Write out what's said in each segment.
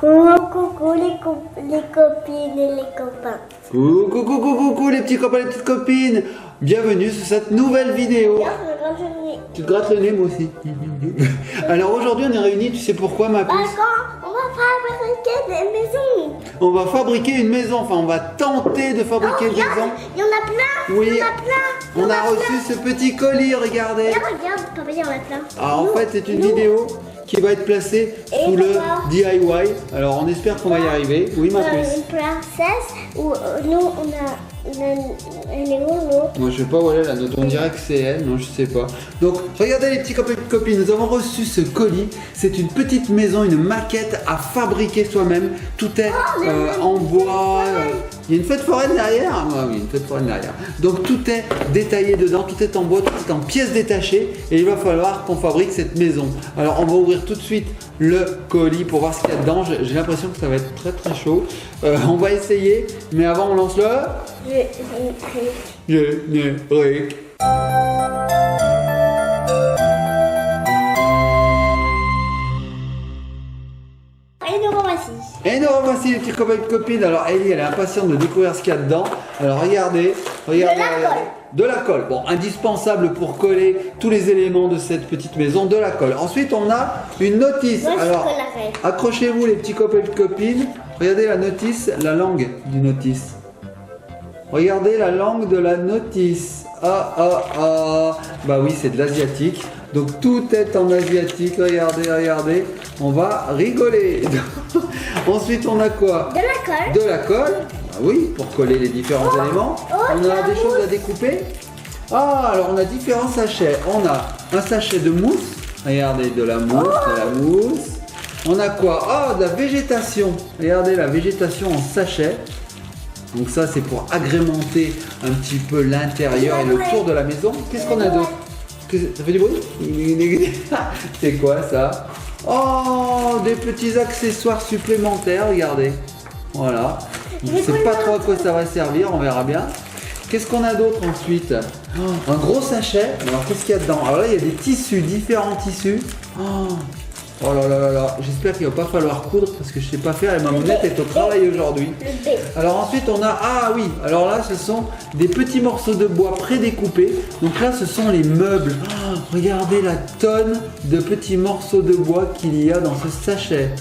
Coucou les copines et les copains. Coucou les petits copains et les petites copines. Bienvenue sur cette nouvelle vidéo. Tu te grattes le nez, moi aussi. Alors aujourd'hui on est réunis, tu sais pourquoi ma puce? On va fabriquer des maisons. On va fabriquer une maison, enfin on va tenter de fabriquer une maison. Il y en a plein. Oui, Il y en a plein. on a reçu ce petit colis, regardez. Regarde, papa, il y en a plein. Alors en fait c'est une vidéo qui va être placée Et sous le papa. DIY. Alors on espère qu'on va y arriver. Oui ma puce. Une princesse où nous on a elle est où l'autre? Moi je sais pas où elle est la note, on dirait que c'est elle, non je sais pas. Donc regardez les petits copains et copines, nous avons reçu ce colis. C'est une petite maison, une maquette à fabriquer soi-même. Tout est en bois. Il y a une fête foraine derrière. Ah oui, une fête foraine derrière. Donc tout est détaillé dedans, tout est en bois, tout est en pièces détachées. Et il va falloir qu'on fabrique cette maison. Alors on va ouvrir tout de suite le colis pour voir ce qu'il y a dedans. J'ai l'impression que ça va être très très chaud. On va essayer, mais avant on lance le générique. Et nous revoici les petits copains et copines. Alors Ellie elle est impatiente de découvrir ce qu'il y a dedans. Alors regardez. De la colle. Bon, indispensable pour coller tous les éléments de cette petite maison, de la colle. Ensuite on a une notice. Moi, Alors accrochez-vous les petits copains et copines. Regardez la notice, la langue du notice. Regardez la langue de la notice. Bah oui, c'est de l'asiatique. Donc tout est en asiatique. Regardez. On va rigoler. Ensuite, on a quoi? De la colle. De la colle. Ah oui, pour coller les différents éléments. On a des choses à découper. Alors on a différents sachets. On a un sachet de mousse. Regardez, de la mousse. On a quoi? De la végétation. Regardez la végétation en sachet. Donc ça c'est pour agrémenter un petit peu l'intérieur et le tour de la maison. Qu'est-ce qu'on a d'autre? Ça fait du bruit? C'est quoi ça? Des petits accessoires supplémentaires, regardez. Voilà. Je ne sais pas trop à quoi ça va servir, on verra bien. Qu'est-ce qu'on a d'autre ensuite? Un gros sachet. Alors qu'est-ce qu'il y a dedans? Alors là il y a des tissus, différents tissus. Oh là, j'espère qu'il va pas falloir coudre parce que je sais pas faire et ma monette est au travail aujourd'hui. Alors ensuite on a, alors là ce sont des petits morceaux de bois prédécoupés. Donc là ce sont les meubles. Regardez la tonne de petits morceaux de bois qu'il y a dans ce sachet.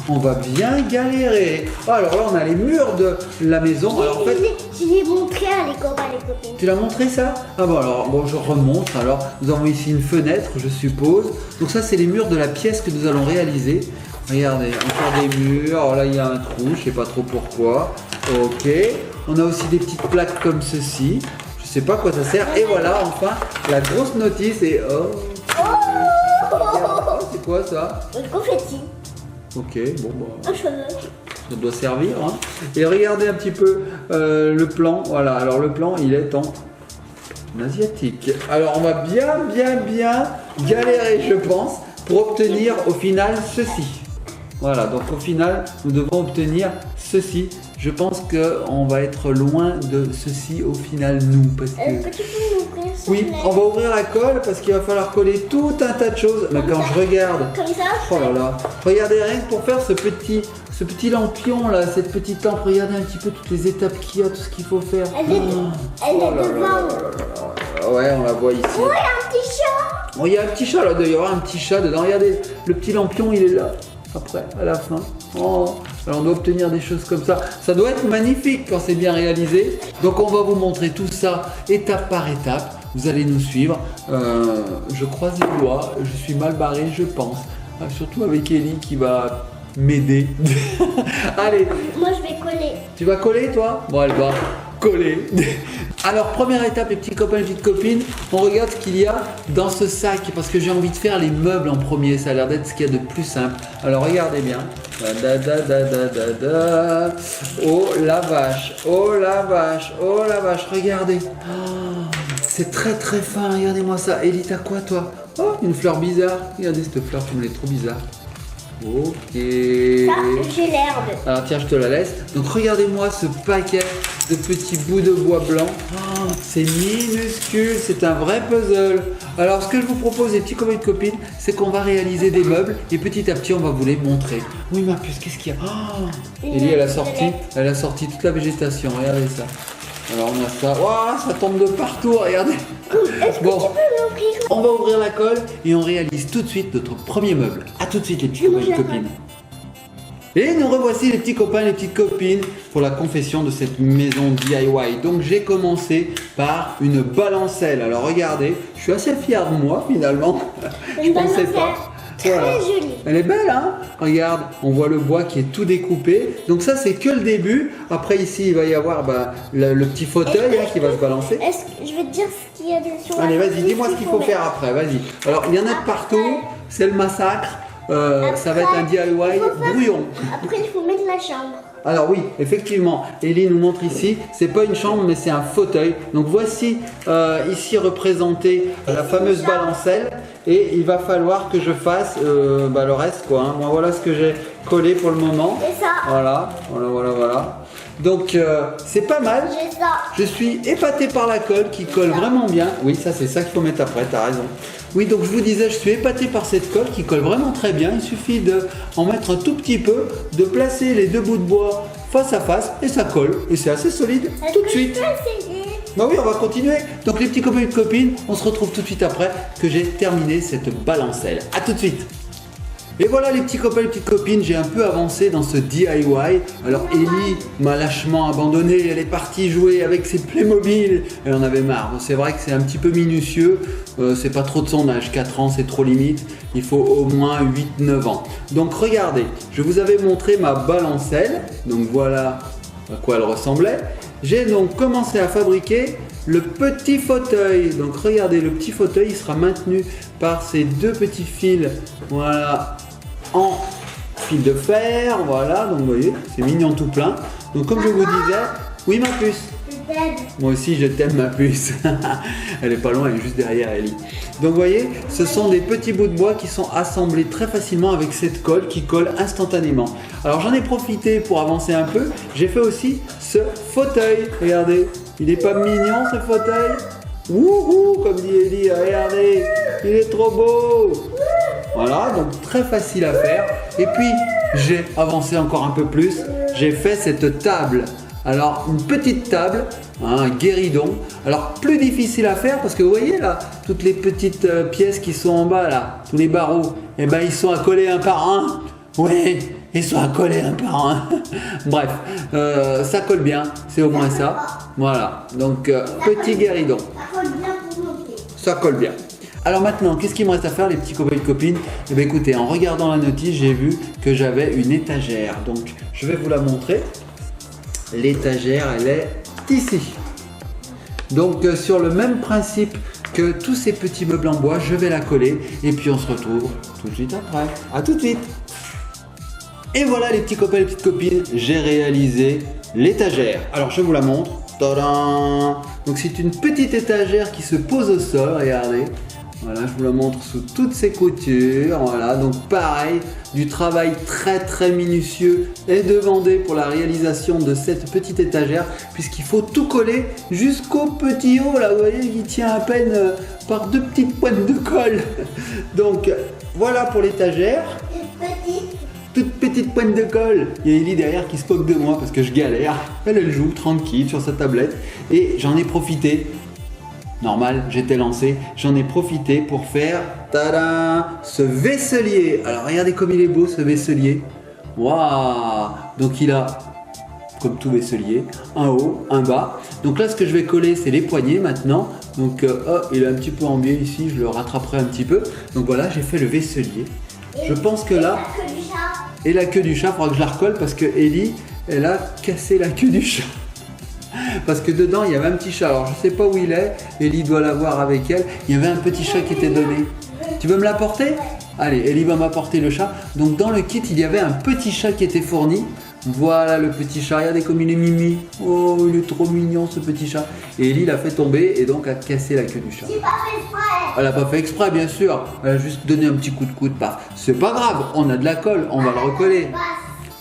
On va bien galérer. Alors là on a les murs de la maison. Alors en fait, je l'ai montré à les copains et les copines. tu l'as montré ça? Bon je remonte. Alors nous avons ici une fenêtre je suppose. Donc ça c'est les murs de la pièce que nous allons réaliser. Regardez, encore des murs. Alors là il y a un trou, je sais pas trop pourquoi. Ok. On a aussi des petites plaques comme ceci. Je sais pas à quoi ça sert. Et voilà enfin la grosse notice et c'est quoi ça? Le confetti. Ok, bon Un cheveu. ça doit servir. Et regardez un petit peu le plan. Voilà, alors le plan il est en asiatique. Alors on va bien galérer je pense pour obtenir au final ceci. Voilà, donc au final nous devons obtenir ceci. Je pense qu'on va être loin de ceci au final nous parce que... Peux-tu m'ouvrir s'il Oui, te plaît? on va ouvrir la colle parce qu'il va falloir coller tout un tas de choses. Mais quand je regarde... Comme ça. Oh là là, regardez rien que pour faire ce petit lampion là, cette petite lampe, regardez un petit peu toutes les étapes qu'il y a, tout ce qu'il faut faire. Elle est devant. Ouais, on la voit ici. Oui, un petit chat. Il y a un petit chat là, il y aura un petit chat dedans. Regardez, le petit lampion il est là, après, à la fin. Alors on doit obtenir des choses comme ça. Ça doit être magnifique quand c'est bien réalisé. Donc on va vous montrer tout ça étape par étape. Vous allez nous suivre. Je croise les doigts, je suis mal barré je pense. Surtout avec Ellie qui va m'aider. Allez. Moi je vais coller. Tu vas coller toi? Bon elle va coller. Alors première étape les petits copains et les petites copines, on regarde ce qu'il y a dans ce sac parce que j'ai envie de faire les meubles en premier, ça a l'air d'être ce qu'il y a de plus simple. Alors regardez bien. Oh la vache, regardez. C'est très fin, regardez-moi ça. Ellie t'as quoi toi? Une fleur bizarre. Regardez cette fleur, tu me l'es trop bizarre. Ok. Ça, j'ai l'herbe. Alors tiens, je te la laisse. Donc regardez-moi ce paquet de petits bouts de bois blanc. c'est minuscule, c'est un vrai puzzle. Alors ce que je vous propose les petits copains et copines, c'est qu'on va réaliser des meubles et petit à petit on va vous les montrer. Oui ma puce, qu'est-ce qu'il y a? Oh, Ellie elle a sorti toute la végétation, regardez ça. Alors on a ça, waouh, ça tombe de partout, regardez. Est-ce que Bon, tu peux l'ouvrir? on va ouvrir la colle et on réalise tout de suite notre premier meuble. A tout de suite les petits copains et copines. Et nous revoici les petits copains et les petites copines pour la confession de cette maison DIY. Donc j'ai commencé par une balancelle. Alors regardez, je suis assez fier de moi finalement. Je pensais pas. Très jolie. Elle est belle hein. Regarde, on voit le bois qui est tout découpé. Donc ça c'est que le début. Après ici il va y avoir le petit fauteuil qui va se balancer. Est-ce que je vais te dire ce qu'il y a dessus? Allez vas-y, dis-moi ce qu'il faut faire après, vas-y. Alors il y en a de partout, c'est le massacre. Ça va être un DIY brouillon. Après, il faut mettre la chambre. Alors oui, effectivement, Ellie nous montre ici, c'est pas une chambre mais c'est un fauteuil. Donc voici ici représenté la fameuse balancelle et il va falloir que je fasse le reste quoi. Hein. Moi voilà ce que j'ai collé pour le moment. Et ça. Voilà. Donc c'est pas mal. J'ai ça. Je suis épaté par la colle qui colle vraiment bien. Oui, ça c'est ça qu'il faut mettre après, t'as raison. Oui, donc je vous disais, je suis épaté par cette colle qui colle vraiment très bien. Il suffit d'en mettre un tout petit peu, de placer les deux bouts de bois face à face et ça colle. Et c'est assez solide tout de suite. Bah oui, on va continuer. Donc les petits copains et copines, on se retrouve tout de suite après que j'ai terminé cette balancelle. A tout de suite. Et voilà les petits copains et les petites copines, j'ai un peu avancé dans ce DIY. Alors Ellie m'a lâchement abandonné, elle est partie jouer avec ses Playmobil. Elle en avait marre. Bon, c'est vrai que c'est un petit peu minutieux, c'est pas trop de son âge, 4 ans c'est trop limite. Il faut au moins 8-9 ans. Donc regardez, je vous avais montré ma balancelle. Donc voilà à quoi elle ressemblait. J'ai donc commencé à fabriquer le petit fauteuil. Donc regardez, le petit fauteuil il sera maintenu par ces deux petits fils. Voilà. En fil de fer, voilà, donc vous voyez, c'est mignon tout plein. Donc comme je vous disais, oui ma puce. Je t'aime. Moi aussi je t'aime ma puce. Elle est pas loin, elle est juste derrière Ellie. Donc vous voyez, ce sont des petits bouts de bois qui sont assemblés très facilement avec cette colle qui colle instantanément. Alors j'en ai profité pour avancer un peu. J'ai fait aussi ce fauteuil, regardez. Il est pas mignon ce fauteuil? Wouhou, comme dit Ellie, regardez, il est trop beau. Voilà, donc très facile à faire. Et puis, j'ai avancé encore un peu plus. J'ai fait cette table. Alors, une petite table, un guéridon. Alors, plus difficile à faire parce que vous voyez là, toutes les petites pièces qui sont en bas là, tous les barreaux, eh ben, ils sont accolés un par un. Oui, ils sont accolés un par un. Bref, ça colle bien, c'est au moins ça. Voilà, donc petit guéridon. Ça colle bien pour monter. Ça colle bien. Alors maintenant, qu'est-ce qu'il me reste à faire les petits copains et copines? Eh bien écoutez, en regardant la notice, j'ai vu que j'avais une étagère. Donc je vais vous la montrer. L'étagère, elle est ici. Donc sur le même principe que tous ces petits meubles en bois, je vais la coller. Et puis on se retrouve tout de suite après. A tout de suite. Et voilà les petits copains et les petites copines, j'ai réalisé l'étagère. Alors je vous la montre. Tadam! Donc c'est une petite étagère qui se pose au sol, regardez. Voilà, je vous la montre sous toutes ses coutures. Voilà, donc pareil, du travail très très minutieux est demandé pour la réalisation de cette petite étagère, puisqu'il faut tout coller jusqu'au petit haut, là, vous voyez, qui tient à peine par deux petites pointes de colle. Donc voilà pour l'étagère. Toute petite pointe de colle. Il y a Ellie derrière qui se moque de moi parce que je galère. Elle joue tranquille sur sa tablette et j'en ai profité. Normal, j'étais lancé. J'en ai profité pour faire tada, ce vaisselier. Alors regardez comme il est beau ce vaisselier. Waouh! Donc il a, comme tout vaisselier, un haut, un bas. Donc là ce que je vais coller c'est les poignées maintenant. Donc il est un petit peu en biais ici, je le rattraperai un petit peu. Donc voilà, j'ai fait le vaisselier. Je pense que là... Et la queue du chat, il faudra que je la recolle parce que Ellie, elle a cassé la queue du chat. Parce que dedans, il y avait un petit chat. Alors, je sais pas où il est. Ellie doit l'avoir avec elle. Il y avait un petit chat qui était donné. Tu veux me l'apporter? Allez, Ellie va m'apporter le chat. Donc, dans le kit, il y avait un petit chat qui était fourni. Voilà le petit chat. Regardez comme il est mimi. Oh, il est trop mignon, ce petit chat. Et Ellie l'a fait tomber et donc a cassé la queue du chat. J'ai pas fait exprès. Elle n'a pas fait exprès, bien sûr. Elle a juste donné un petit coup de coude. C'est pas grave, on a de la colle, on va le recoller.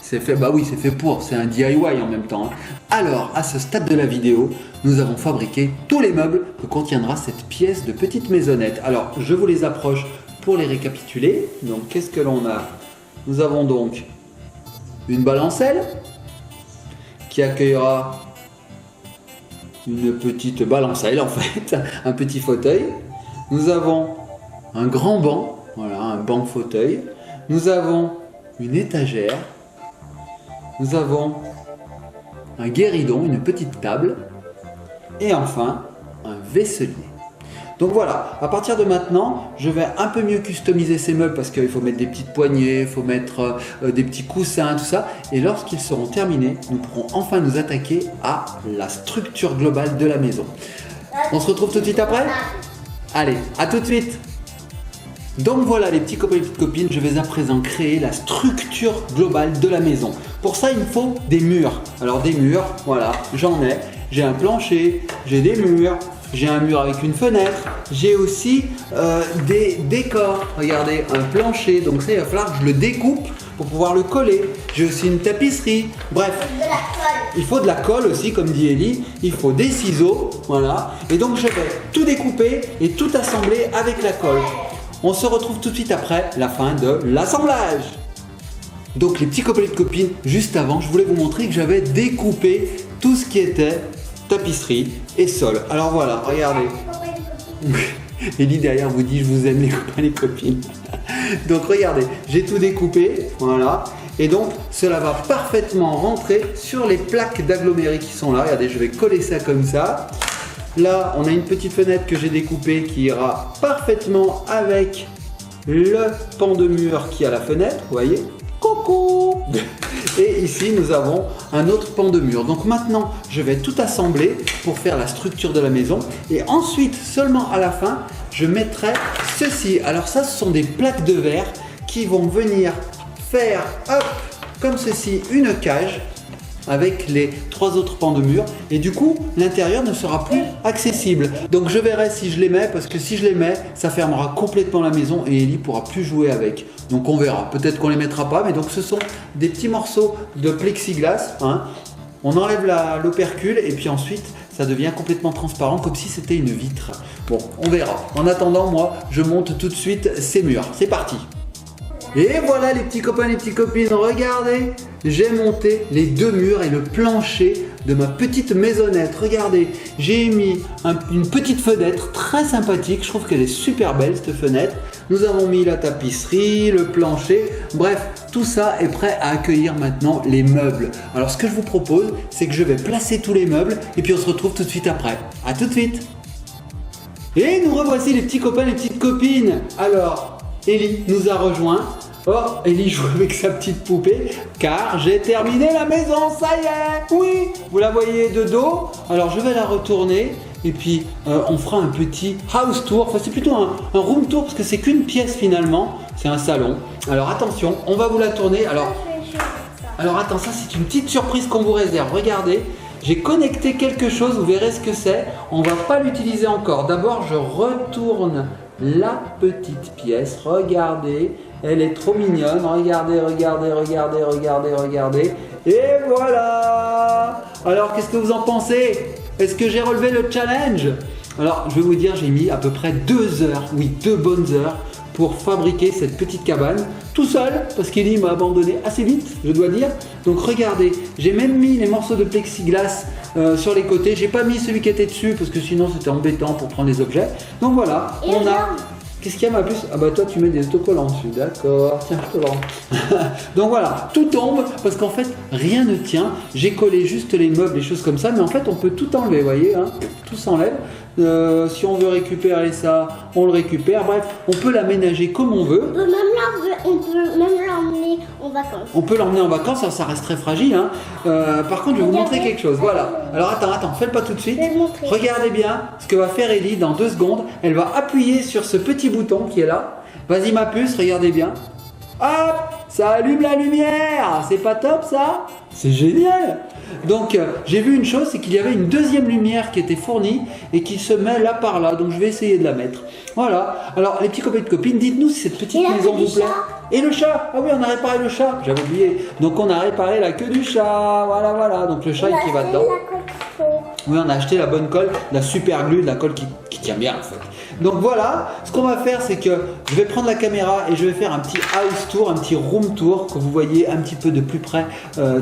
c'est fait, bah oui, c'est fait pour, c'est un DIY en même temps. Hein. Alors, à ce stade de la vidéo, nous avons fabriqué tous les meubles que contiendra cette pièce de petite maisonnette. Alors, je vous les approche pour les récapituler. Donc, qu'est-ce que l'on a? Nous avons donc une balancelle qui accueillera une petite balancelle en fait, un petit fauteuil. Nous avons un grand banc, voilà, un banc fauteuil. Nous avons une étagère. Nous avons un guéridon, une petite table. Et enfin, un vaisselier. Donc voilà, à partir de maintenant, je vais un peu mieux customiser ces meubles parce qu'il faut mettre des petites poignées, il faut mettre des petits coussins, tout ça. Et lorsqu'ils seront terminés, nous pourrons enfin nous attaquer à la structure globale de la maison. On se retrouve tout de suite après? Allez, à tout de suite! Donc voilà les petits copains et les petites copines, je vais à présent créer la structure globale de la maison. Pour ça, il me faut des murs. Alors des murs, voilà, j'en ai. J'ai un plancher, j'ai des murs. J'ai un mur avec une fenêtre, j'ai aussi des décors, regardez, un plancher, donc ça il va falloir que je le découpe pour pouvoir le coller. J'ai aussi une tapisserie, bref, il faut de la colle aussi comme dit Ellie, il faut des ciseaux, voilà, et donc je vais tout découper et tout assembler avec la colle. On se retrouve tout de suite après la fin de l'assemblage. Donc les petits copains et copines, juste avant, je voulais vous montrer que j'avais découpé tout ce qui était tapisserie et sol. Alors voilà, regardez. Ellie derrière vous dit je vous aime les copains et les copines. Donc regardez, j'ai tout découpé, voilà. Et donc cela va parfaitement rentrer sur les plaques d'agglomérés qui sont là. Regardez, je vais coller ça comme ça. Là, on a une petite fenêtre que j'ai découpée qui ira parfaitement avec le pan de mur qui est à la fenêtre, vous voyez. Coucou! Et ici, nous avons un autre pan de mur. Donc maintenant, je vais tout assembler pour faire la structure de la maison. Et ensuite, seulement à la fin, je mettrai ceci. Alors ça, ce sont des plaques de verre qui vont venir faire, hop, comme ceci, une cage avec les 3 autres pans de mur. Et du coup, l'intérieur ne sera plus accessible. Donc je verrai si je les mets, parce que si je les mets, ça fermera complètement la maison et Ellie pourra plus jouer avec. Donc on verra. Peut-être qu'on les mettra pas, mais donc ce sont des petits morceaux de plexiglas. Hein. On enlève l'opercule et puis ensuite, ça devient complètement transparent, comme si c'était une vitre. Bon, on verra. En attendant, moi, je monte tout de suite ces murs. C'est parti! Et voilà les petits copains et les petites copines, regardez, j'ai monté les 2 murs et le plancher de ma petite maisonnette. Regardez, j'ai mis une petite fenêtre très sympathique, je trouve qu'elle est super belle cette fenêtre. Nous avons mis la tapisserie, le plancher, bref, tout ça est prêt à accueillir maintenant les meubles. Alors ce que je vous propose, c'est que je vais placer tous les meubles et puis on se retrouve tout de suite après. A tout de suite! Et nous revoici les petits copains et les petites copines. Alors, Ellie nous a rejoints. Oh, Ellie joue avec sa petite poupée car j'ai terminé la maison, ça y est. Oui, vous la voyez de dos. Alors je vais la retourner et puis on fera un petit house tour. Enfin c'est plutôt un room tour parce que c'est qu'une pièce finalement. C'est un salon. Alors attention, on va vous la tourner. Alors attends, ça c'est une petite surprise qu'on vous réserve. Regardez, j'ai connecté quelque chose, vous verrez ce que c'est. On va pas l'utiliser encore. D'abord je retourne la petite pièce, regardez, elle est trop mignonne, regardez, regardez, regardez, regardez, regardez, et voilà! Alors qu'est-ce que vous en pensez? Est-ce que j'ai relevé le challenge? Alors je vais vous dire, j'ai mis à peu près 2 heures, oui 2 bonnes heures pour fabriquer cette petite cabane, tout seul, parce qu'Ellie m'a abandonné assez vite, je dois dire. Donc regardez, j'ai même mis les morceaux de plexiglas sur les côtés. J'ai pas mis celui qui était dessus, parce que sinon c'était embêtant pour prendre les objets. Donc voilà, on a... Qu'est-ce qu'il y a ma puce? Ah bah toi tu mets des autocollants dessus, d'accord, tiens je te le rends. Donc voilà, tout tombe, parce qu'en fait rien ne tient. J'ai collé juste les meubles, les choses comme ça, mais en fait on peut tout enlever, vous voyez, hein, tout s'enlève. Si on veut récupérer ça, on le récupère. Bref, on peut l'aménager comme on veut. On peut même l'emmener en vacances. On peut l'emmener en vacances, ça reste très fragile. Hein. Par contre, je vais vous montrer quelque chose. Voilà. Alors attends, faites pas tout de suite. Regardez bien ce que va faire Ellie dans 2 secondes. Elle va appuyer sur ce petit bouton qui est là. Vas-y ma puce, regardez bien. Hop, Ça allume la lumière. C'est pas top ça? C'est génial. Donc j'ai vu une chose, c'est qu'il y avait une deuxième lumière qui était fournie et qui se met là par là. Donc je vais essayer de la mettre. Voilà. Alors les petits copains et copines, dites-nous si cette petite maison vous plaît. Et le chat. Ah oui, on a réparé le chat. J'avais oublié. Donc on a réparé la queue du chat. Voilà, voilà. Donc le chat qui va dedans. Oui, on a acheté la bonne colle, la super glue, de la colle qui tient bien en fait. Donc voilà, ce qu'on va faire, c'est que je vais prendre la caméra et je vais faire un petit house tour, un petit room tour, que vous voyez un petit peu de plus près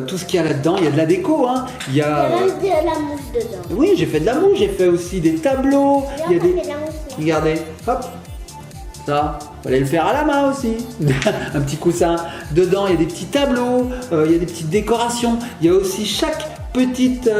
tout ce qu'il y a là-dedans. Il y a de la déco, hein. Il y a même de la mousse dedans. Oui, j'ai fait de la mousse, j'ai fait aussi des tableaux. Il y a des... Regardez, hop. Ça, fallait le faire à la main aussi. Un petit coussin. Dedans, il y a des petits tableaux, il y a des petites décorations. Il y a aussi chaque petite,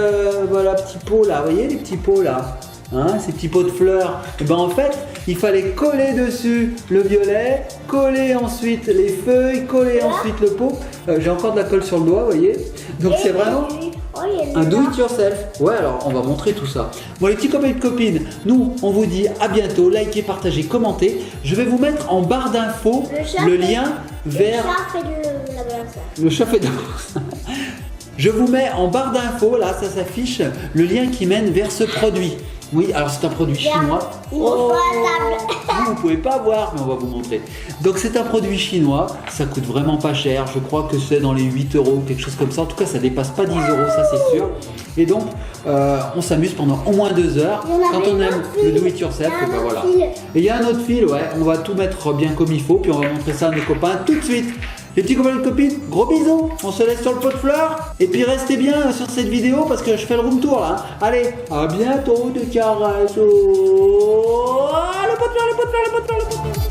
voilà, petit pot là. Vous voyez les petits pots là, hein, ces petits pots de fleurs. Et ben en fait, il fallait coller dessus le violet, coller ensuite les feuilles, coller ensuite le pot. J'ai encore de la colle sur le doigt, vous voyez. Donc c'est vraiment un do it yourself. Ouais, alors on va montrer tout ça. Bon les petits copains et copines, nous on vous dit à bientôt. Likez, partagez, commentez. Je vais vous mettre en barre d'infos le lien vers le chat fait de Je vous mets en barre d'infos, là ça s'affiche, le lien qui mène vers ce produit. Oui, alors c'est un produit chinois. Oh, vous ne pouvez pas voir, mais on va vous montrer. Donc c'est un produit chinois, ça coûte vraiment pas cher. Je crois que c'est dans les 8 euros, quelque chose comme ça. En tout cas, ça dépasse pas 10 euros, ça c'est sûr. Et donc, on s'amuse pendant au moins 2 heures. Quand on aime le do it yourself, et ben voilà. Et il y a un autre fil, ouais, on va tout mettre bien comme il faut, puis on va montrer ça à nos copains tout de suite. Les petits copains et copines, gros bisous, on se laisse sur le pot de fleurs. Et puis restez bien sur cette vidéo parce que je fais le room tour là. Allez, à bientôt, des caresses. Oh, le pot de fleurs, le pot de fleurs, le pot de fleurs, le pot de fleurs.